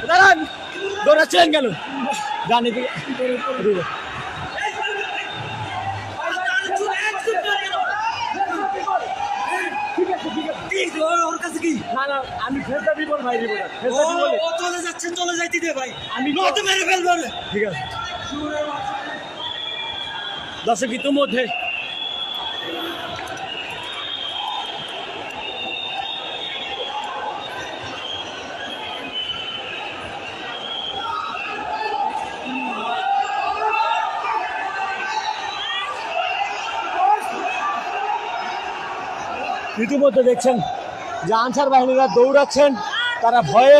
দাঁড়ান, দৌড়াচ্ছিলেন কেন? জানি কি ওর কাছে কি না না, আমি ফেরত দিব ভাই, দিব না। ও ও চলে যাচ্ছে, চলে যাইতে দে ভাই, আমি নয়তো মেরে ফেলবো রে। ঠিক আছে দর্শক, ইতিমধ্যে দেখছেন যে আনসার বাহিনীরা দৌড়াচ্ছেন, তারা ভয়ে